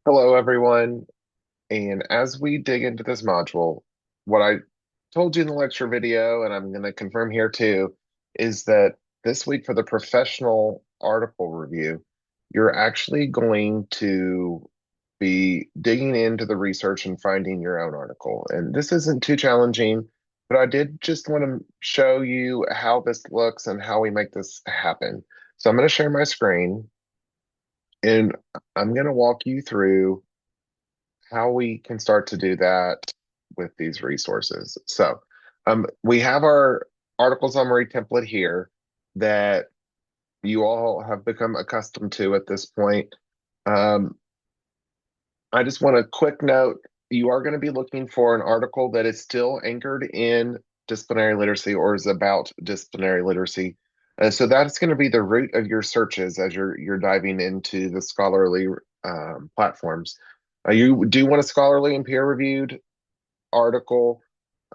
Hello, everyone. And as we dig into this module, what I told you in the lecture video, and I'm going to confirm here too, is that this week for the professional article review, you're actually going to be digging into the research and finding your own article. And this isn't too challenging, but I did just want to show you how this looks and how we make this happen. So I'm going to share my screen and I'm going to walk you through how we can start to do that with these resources. So we have our article summary template here that you all have become accustomed to at this point. Um, I just want a quick note. You are going to be looking for an article that is still anchored in disciplinary literacy or is about disciplinary literacy. So that's going to be the root of your searches as you're diving into the scholarly platforms. You do want a scholarly and peer-reviewed article,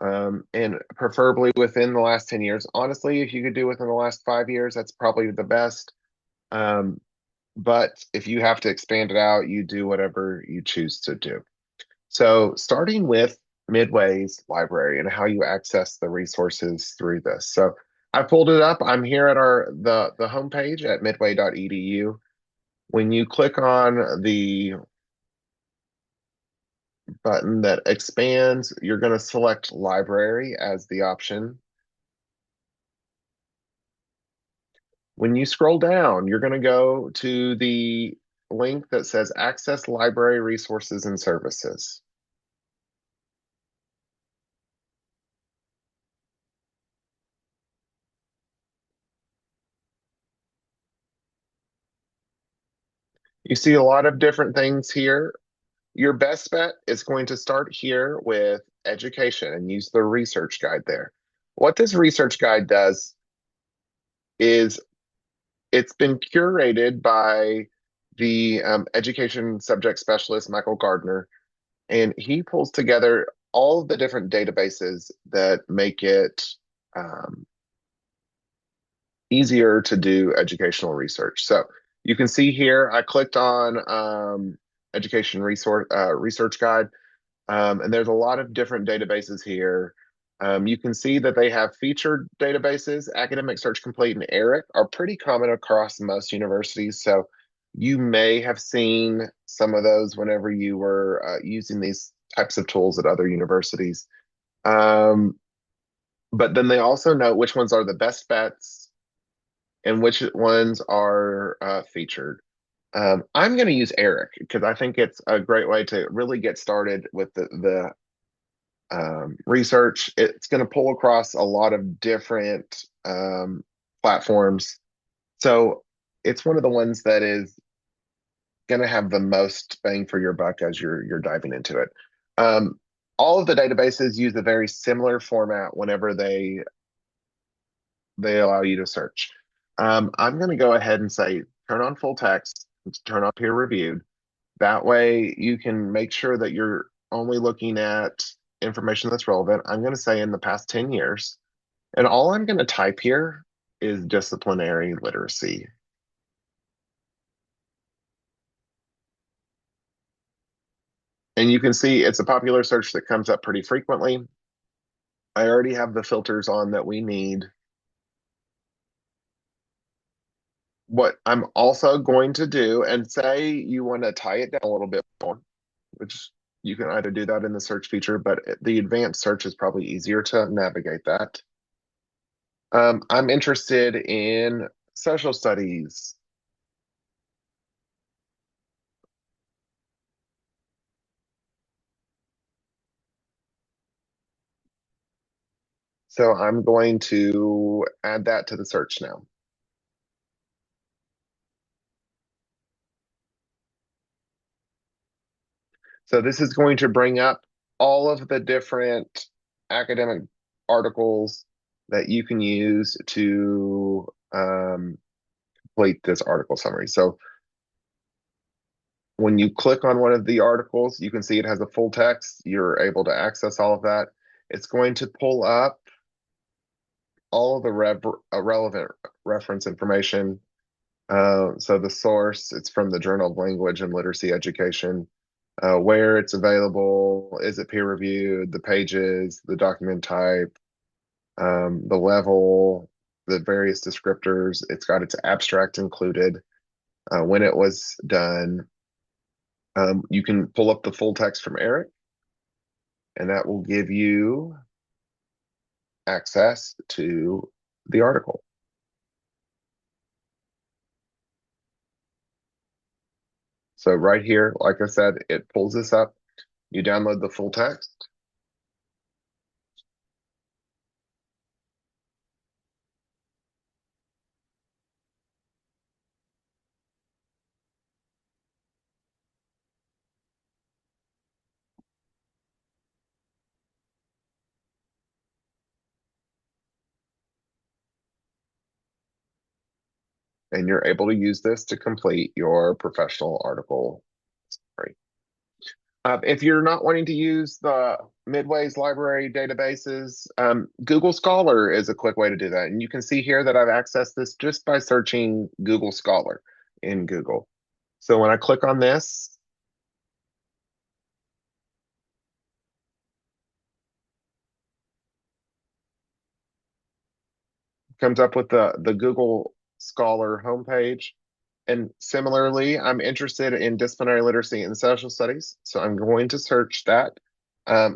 and preferably within the last 10 years. Honestly, if you could do within the last 5 years, that's probably the best. Um, but if you have to expand it out, you do whatever you choose to do. So starting with Midway's library and how you access the resources through this. So I pulled it up. I'm here at the homepage at midway.edu. When you click on the button that expands, you're going to select library as the option. When you scroll down, you're going to go to the link that says access library resources and services. You see a lot of different things here. Your best bet is going to start here with education and use the research guide there. What this research guide does is it's been curated by the education subject specialist, Michael Gardner, and he pulls together all of the different databases that make it um, easier to do educational research. So you can see here, I clicked on education research guide, and there's a lot of different databases here. You can see that they have featured databases. Academic Search Complete and ERIC are pretty common across most universities. So you may have seen some of those whenever you were using these types of tools at other universities. Um, but then they also know which ones are the best bets and which ones are featured. I'm going to use ERIC because I think it's a great way to really get started with the research. It's going to pull across a lot of different platforms. So it's one of the ones that is going to have the most bang for your buck as you're diving into it. Um, all of the databases use a very similar format whenever they allow you to search. I'm going to go ahead and say turn on full text, turn on peer reviewed. That way you can make sure that you're only looking at information that's relevant. I'm going to say in the past 10 years. And all I'm going to type here is disciplinary literacy. And you can see it's a popular search that comes up pretty frequently. I already have the filters on that we need. What I'm also going to do, and say you want to tie it down a little bit more, which you can either do that in the search feature, but the advanced search is probably easier to navigate that. I'm interested in social studies. So I'm going to add that to the search now. So this is going to bring up all of the different academic articles that you can use to complete this article summary. So when you click on one of the articles, you can see it has a full text. You're able to access all of that. It's going to pull up all of the relevant reference information. So the source, it's from the Journal of Language and Literacy Education. where it's available, is it peer reviewed, the pages, the document type, the level, the various descriptors. It's got its abstract included, when it was done. You can pull up the full text from Eric, and that will give you access to the article. So right here, like I said, it pulls this up. You download the full text, and you're able to use this to complete your professional article. Right. If you're not wanting to use the Midway's library databases, Google Scholar is a quick way to do that. And you can see here that I've accessed this just by searching Google Scholar in Google. So when I click on this, it comes up with the Google Scholar homepage. And similarly, I'm interested in disciplinary literacy and social studies, so I'm going to search that.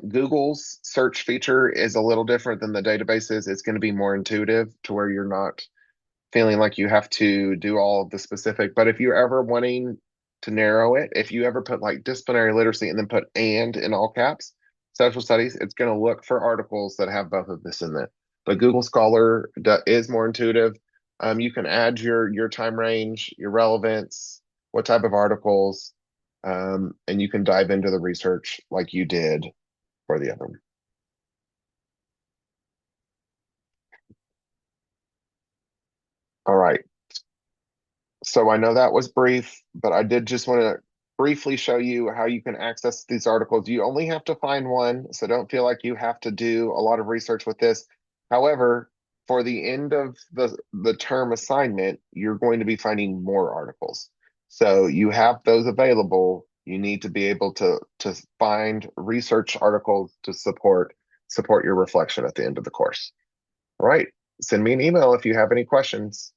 Google's search feature is a little different than the databases. It's going to be more intuitive to where you're not feeling like you have to do all of the specific. But if you're ever wanting to narrow it, if you ever put like disciplinary literacy and then put and in all caps, social studies, it's going to look for articles that have both of this in it. But Google Scholar is more intuitive. You can add your time range, your relevance, what type of articles, and you can dive into the research like you did for the other one. All right. So I know that was brief, but I did just want to briefly show you how you can access these articles. You only have to find one, so don't feel like you have to do a lot of research with this. However, for the end of the term assignment, you're going to be finding more articles. So you have those available. You need to be able to find research articles to support your reflection at the end of the course. All right. Send me an email if you have any questions.